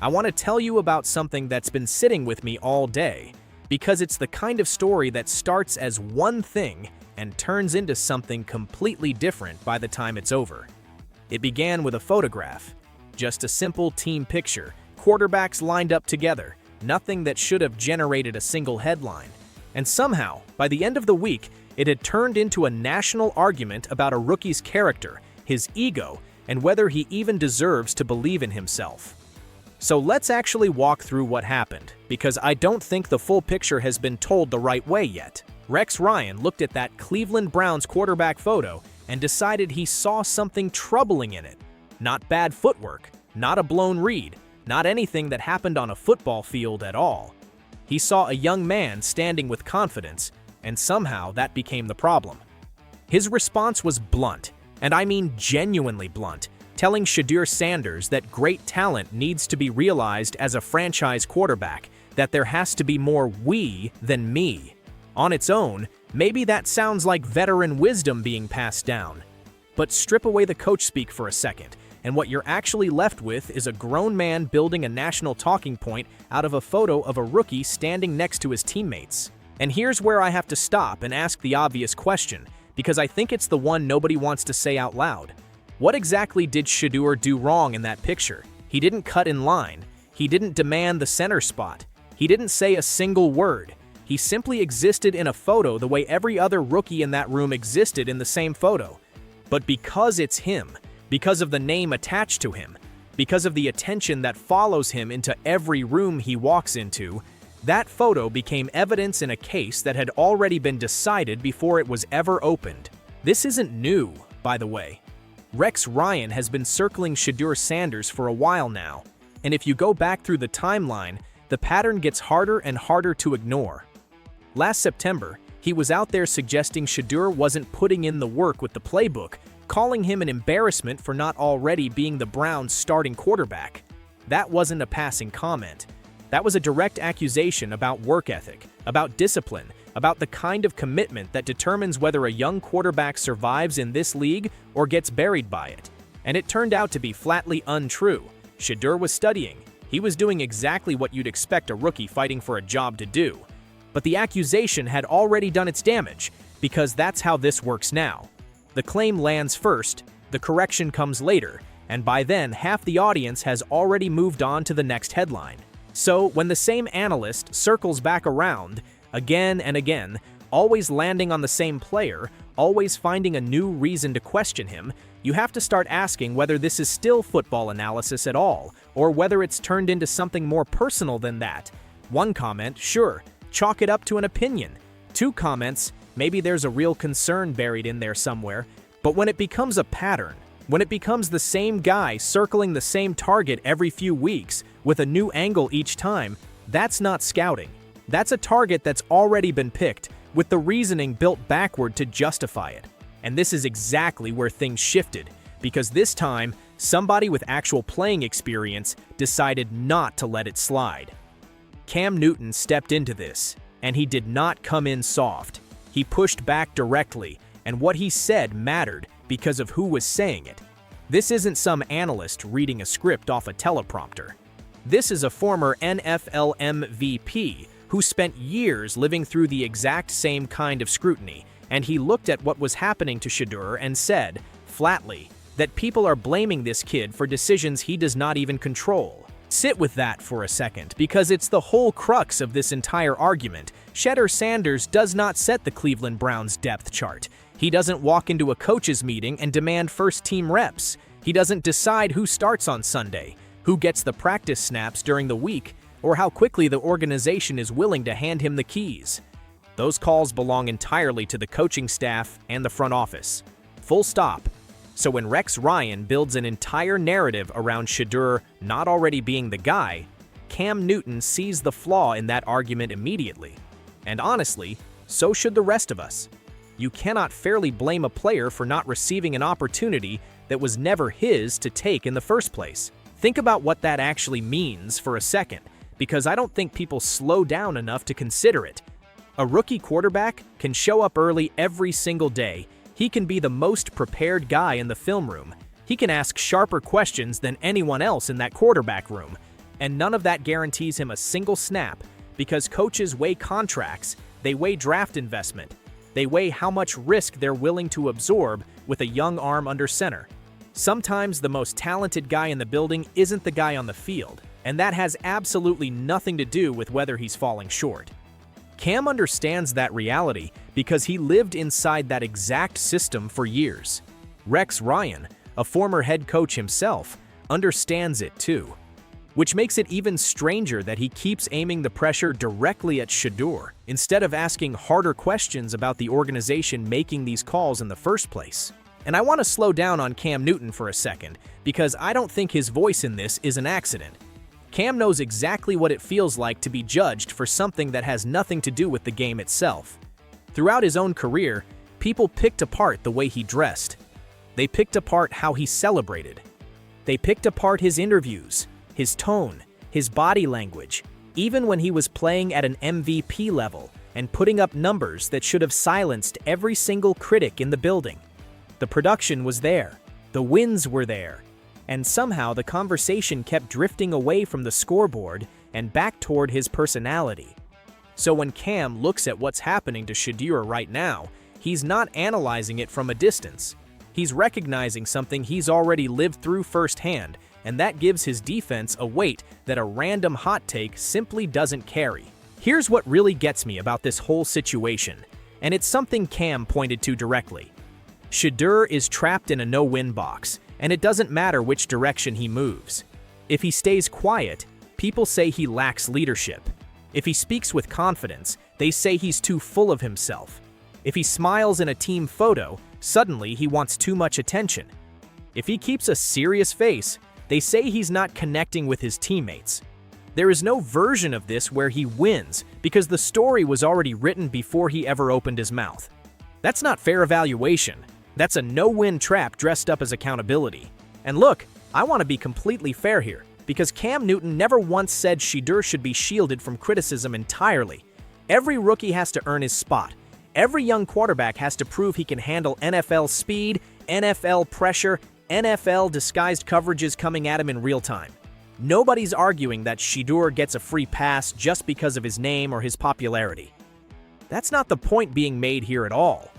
I want to tell you about something that's been sitting with me all day, because it's the kind of story that starts as one thing and turns into something completely different by the time it's over. It began with a photograph, just a simple team picture, quarterbacks lined up together, nothing that should have generated a single headline. And somehow, by the end of the week, it had turned into a national argument about a rookie's character, his ego, and whether he even deserves to believe in himself. So let's actually walk through what happened, because I don't think the full picture has been told the right way yet. Rex Ryan looked at that Cleveland Browns quarterback photo and decided he saw something troubling in it. Not bad footwork, not a blown read, not anything that happened on a football field at all. He saw a young man standing with confidence, and somehow that became the problem. His response was blunt, and I mean genuinely blunt, telling Shedeur Sanders that great talent needs to be realized as a franchise quarterback, that there has to be more we than me. On its own, maybe that sounds like veteran wisdom being passed down. But strip away the coach speak for a second, and what you're actually left with is a grown man building a national talking point out of a photo of a rookie standing next to his teammates. And here's where I have to stop and ask the obvious question, because I think it's the one nobody wants to say out loud. What exactly did Shedeur do wrong in that picture? He didn't cut in line. He didn't demand the center spot. He didn't say a single word. He simply existed in a photo the way every other rookie in that room existed in the same photo. But because it's him, because of the name attached to him, because of the attention that follows him into every room he walks into, that photo became evidence in a case that had already been decided before it was ever opened. This isn't new, by the way. Rex Ryan has been circling Shedeur Sanders for a while now, and if you go back through the timeline, the pattern gets harder and harder to ignore. Last September, he was out there suggesting Shedeur wasn't putting in the work with the playbook, calling him an embarrassment for not already being the Browns' starting quarterback. That wasn't a passing comment. That was a direct accusation about work ethic, about discipline, about the kind of commitment that determines whether a young quarterback survives in this league or gets buried by it. And it turned out to be flatly untrue. Shedeur was studying. He was doing exactly what you'd expect a rookie fighting for a job to do. But the accusation had already done its damage, because that's how this works now. The claim lands first, the correction comes later, and by then half the audience has already moved on to the next headline. So when the same analyst circles back around, again and again, always landing on the same player, always finding a new reason to question him, you have to start asking whether this is still football analysis at all, or whether it's turned into something more personal than that. One comment, sure, chalk it up to an opinion. Two comments, maybe there's a real concern buried in there somewhere. But when it becomes a pattern, when it becomes the same guy circling the same target every few weeks with a new angle each time, that's not scouting. That's a target that's already been picked, with the reasoning built backward to justify it. And this is exactly where things shifted, because this time, somebody with actual playing experience decided not to let it slide. Cam Newton stepped into this, and he did not come in soft. He pushed back directly, and what he said mattered because of who was saying it. This isn't some analyst reading a script off a teleprompter. This is a former NFL MVP who spent years living through the exact same kind of scrutiny, and he looked at what was happening to Shedeur and said, flatly, that people are blaming this kid for decisions he does not even control. Sit with that for a second, because it's the whole crux of this entire argument. Shedeur Sanders does not set the Cleveland Browns depth chart. He doesn't walk into a coaches meeting and demand first-team reps. He doesn't decide who starts on Sunday, who gets the practice snaps during the week, or how quickly the organization is willing to hand him the keys. Those calls belong entirely to the coaching staff and the front office. Full stop. So when Rex Ryan builds an entire narrative around Shedeur not already being the guy, Cam Newton sees the flaw in that argument immediately. And honestly, so should the rest of us. You cannot fairly blame a player for not receiving an opportunity that was never his to take in the first place. Think about what that actually means for a second, because I don't think people slow down enough to consider it. A rookie quarterback can show up early every single day. He can be the most prepared guy in the film room. He can ask sharper questions than anyone else in that quarterback room. And none of that guarantees him a single snap, because coaches weigh contracts, they weigh draft investment, they weigh how much risk they're willing to absorb with a young arm under center. Sometimes the most talented guy in the building isn't the guy on the field, and that has absolutely nothing to do with whether he's falling short. Cam understands that reality because he lived inside that exact system for years. Rex Ryan, a former head coach himself, understands it too. Which makes it even stranger that he keeps aiming the pressure directly at Shedeur, instead of asking harder questions about the organization making these calls in the first place. And I want to slow down on Cam Newton for a second, because I don't think his voice in this is an accident. Cam knows exactly what it feels like to be judged for something that has nothing to do with the game itself. Throughout his own career, people picked apart the way he dressed. They picked apart how he celebrated. They picked apart his interviews, his tone, his body language, even when he was playing at an MVP level and putting up numbers that should have silenced every single critic in the building. The production was there, the wins were there, and somehow the conversation kept drifting away from the scoreboard and back toward his personality. So when Cam looks at what's happening to Shedeur right now, he's not analyzing it from a distance. He's recognizing something he's already lived through firsthand, and that gives his defense a weight that a random hot take simply doesn't carry. Here's what really gets me about this whole situation, and it's something Cam pointed to directly. Shedeur is trapped in a no-win box, and it doesn't matter which direction he moves. If he stays quiet, people say he lacks leadership. If he speaks with confidence, they say he's too full of himself. If he smiles in a team photo, suddenly he wants too much attention. If he keeps a serious face, they say he's not connecting with his teammates. There is no version of this where he wins because the story was already written before he ever opened his mouth. That's not fair evaluation. That's a no-win trap dressed up as accountability. And look, I want to be completely fair here, because Cam Newton never once said Shedeur should be shielded from criticism entirely. Every rookie has to earn his spot. Every young quarterback has to prove he can handle NFL speed, NFL pressure, NFL disguised coverages coming at him in real time. Nobody's arguing that Shedeur gets a free pass just because of his name or his popularity. That's not the point being made here at all.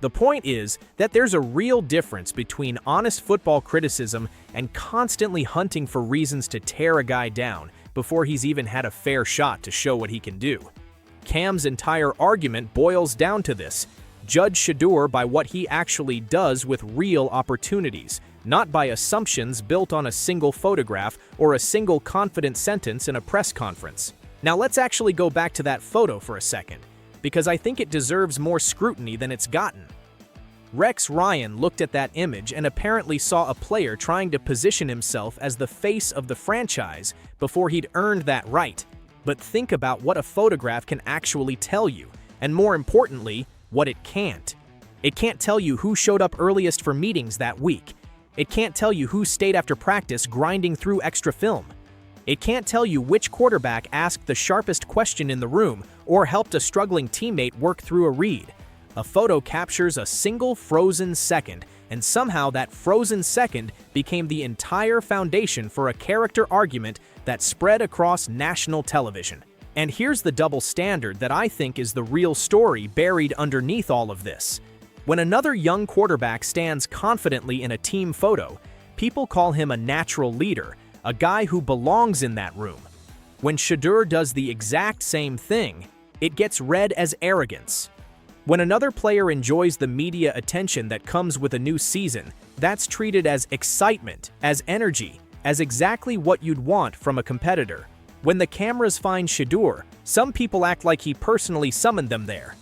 The point is that there's a real difference between honest football criticism and constantly hunting for reasons to tear a guy down before he's even had a fair shot to show what he can do. Cam's entire argument boils down to this: judge Shedeur by what he actually does with real opportunities, not by assumptions built on a single photograph or a single confident sentence in a press conference. Now let's actually go back to that photo for a second, because I think it deserves more scrutiny than it's gotten. Rex Ryan looked at that image and apparently saw a player trying to position himself as the face of the franchise before he'd earned that right. But think about what a photograph can actually tell you, and more importantly, what it can't. It can't tell you who showed up earliest for meetings that week. It can't tell you who stayed after practice grinding through extra film. It can't tell you which quarterback asked the sharpest question in the room or helped a struggling teammate work through a read. A photo captures a single frozen second, and somehow that frozen second became the entire foundation for a character argument that spread across national television. And here's the double standard that I think is the real story buried underneath all of this. When another young quarterback stands confidently in a team photo, people call him a natural leader, a guy who belongs in that room. When Shedeur does the exact same thing, it gets read as arrogance. When another player enjoys the media attention that comes with a new season, that's treated as excitement, as energy, as exactly what you'd want from a competitor. When the cameras find Shedeur, some people act like he personally summoned them there.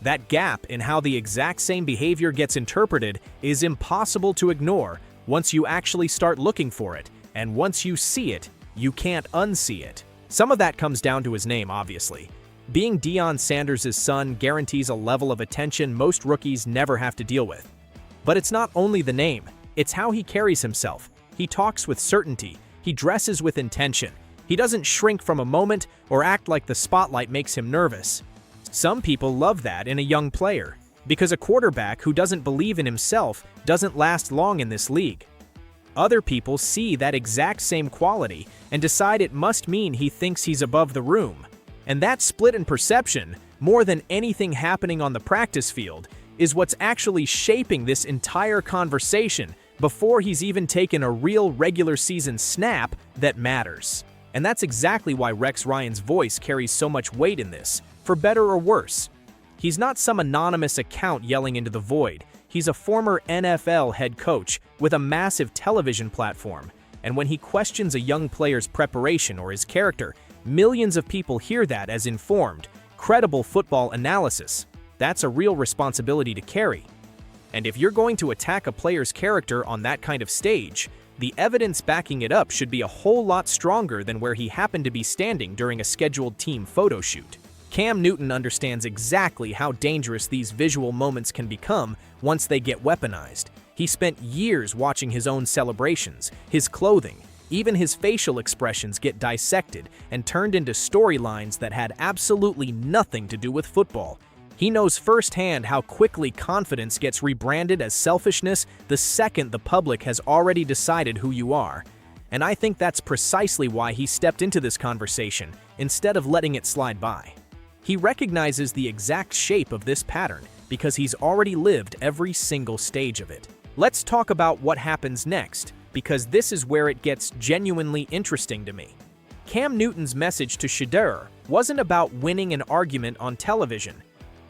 That gap in how the exact same behavior gets interpreted is impossible to ignore once you actually start looking for it, and once you see it, you can't unsee it. Some of that comes down to his name, obviously. Being Shedeur Sanders' son guarantees a level of attention most rookies never have to deal with. But it's not only the name, it's how he carries himself. He talks with certainty, he dresses with intention, he doesn't shrink from a moment or act like the spotlight makes him nervous. Some people love that in a young player, because a quarterback who doesn't believe in himself doesn't last long in this league. Other people see that exact same quality and decide it must mean he thinks he's above the room. And that split in perception, more than anything happening on the practice field, is what's actually shaping this entire conversation before he's even taken a real regular season snap that matters. And that's exactly why Rex Ryan's voice carries so much weight in this, for better or worse. He's not some anonymous account yelling into the void. He's a former NFL head coach with a massive television platform, and when he questions a young player's preparation or his character, millions of people hear that as informed, credible football analysis. That's a real responsibility to carry. And if you're going to attack a player's character on that kind of stage, the evidence backing it up should be a whole lot stronger than where he happened to be standing during a scheduled team photo shoot. Cam Newton understands exactly how dangerous these visual moments can become once they get weaponized. He spent years watching his own celebrations, his clothing, even his facial expressions get dissected and turned into storylines that had absolutely nothing to do with football. He knows firsthand how quickly confidence gets rebranded as selfishness the second the public has already decided who you are. And I think that's precisely why he stepped into this conversation instead of letting it slide by. He recognizes the exact shape of this pattern because he's already lived every single stage of it. Let's talk about what happens next, because this is where it gets genuinely interesting to me. Cam Newton's message to Shedeur wasn't about winning an argument on television.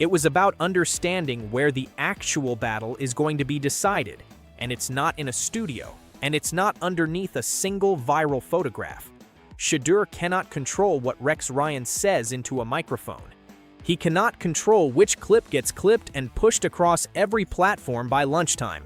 It was about understanding where the actual battle is going to be decided, and it's not in a studio, and it's not underneath a single viral photograph. Shedeur cannot control what Rex Ryan says into a microphone. He cannot control which clip gets clipped and pushed across every platform by lunchtime.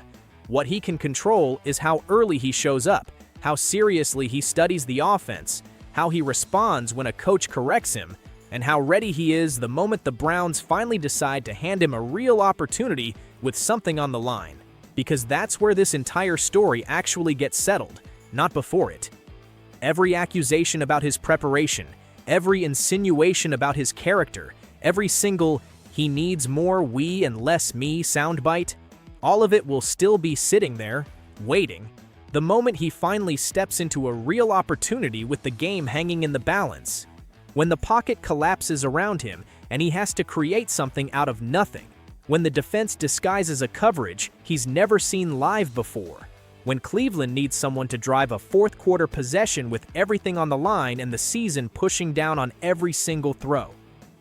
What he can control is how early he shows up, how seriously he studies the offense, how he responds when a coach corrects him, and how ready he is the moment the Browns finally decide to hand him a real opportunity with something on the line. Because that's where this entire story actually gets settled, not before it. Every accusation about his preparation, every insinuation about his character, every single "he needs more we and less me" soundbite, all of it will still be sitting there, waiting, the moment he finally steps into a real opportunity with the game hanging in the balance. When the pocket collapses around him and he has to create something out of nothing. When the defense disguises a coverage he's never seen live before. When Cleveland needs someone to drive a fourth-quarter possession with everything on the line and the season pushing down on every single throw.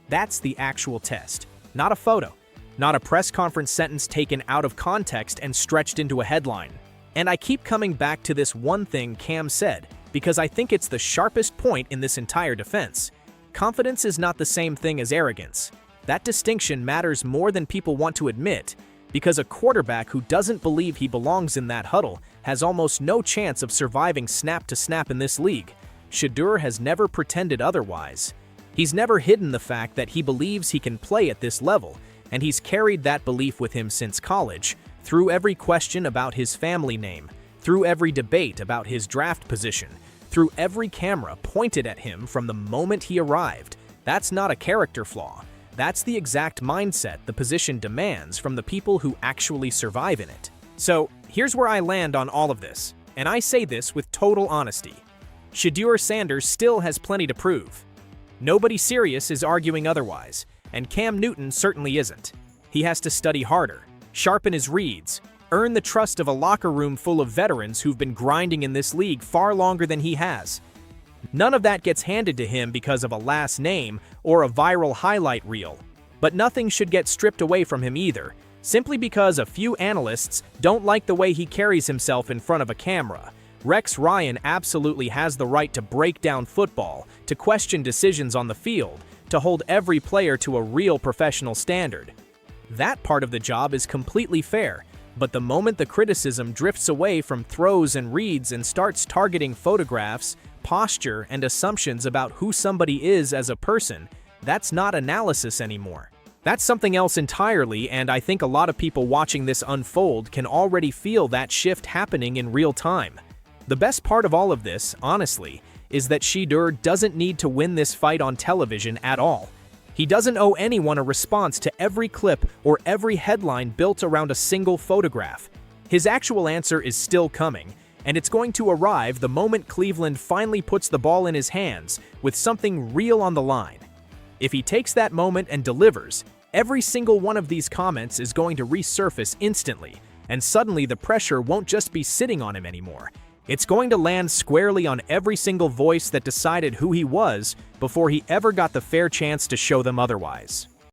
That's the actual test, not a photo, not a press conference sentence taken out of context and stretched into a headline. And I keep coming back to this one thing Cam said, because I think it's the sharpest point in this entire defense. Confidence is not the same thing as arrogance. That distinction matters more than people want to admit, because a quarterback who doesn't believe he belongs in that huddle has almost no chance of surviving snap to snap in this league. Shedeur has never pretended otherwise. He's never hidden the fact that he believes he can play at this level, and he's carried that belief with him since college, through every question about his family name, through every debate about his draft position, through every camera pointed at him from the moment he arrived. That's not a character flaw. That's the exact mindset the position demands from the people who actually survive in it. So, here's where I land on all of this, and I say this with total honesty. Shedeur Sanders still has plenty to prove. Nobody serious is arguing otherwise, and Cam Newton certainly isn't. He has to study harder, sharpen his reads, earn the trust of a locker room full of veterans who've been grinding in this league far longer than he has. None of that gets handed to him because of a last name or a viral highlight reel. But nothing should get stripped away from him either, simply because a few analysts don't like the way he carries himself in front of a camera. Rex Ryan absolutely has the right to break down football, to question decisions on the field, to hold every player to a real professional standard. That part of the job is completely fair, but the moment the criticism drifts away from throws and reads and starts targeting photographs, posture, and assumptions about who somebody is as a person, that's not analysis anymore. That's something else entirely, and I think a lot of people watching this unfold can already feel that shift happening in real time. The best part of all of this, honestly, is that Shedeur doesn't need to win this fight on television at all. He doesn't owe anyone a response to every clip or every headline built around a single photograph. His actual answer is still coming, And it's going to arrive the moment Cleveland finally puts the ball in his hands with something real on the line. If he takes that moment and delivers, every single one of these comments is going to resurface instantly, and suddenly the pressure won't just be sitting on him anymore. It's going to land squarely on every single voice that decided who he was before he ever got the fair chance to show them otherwise.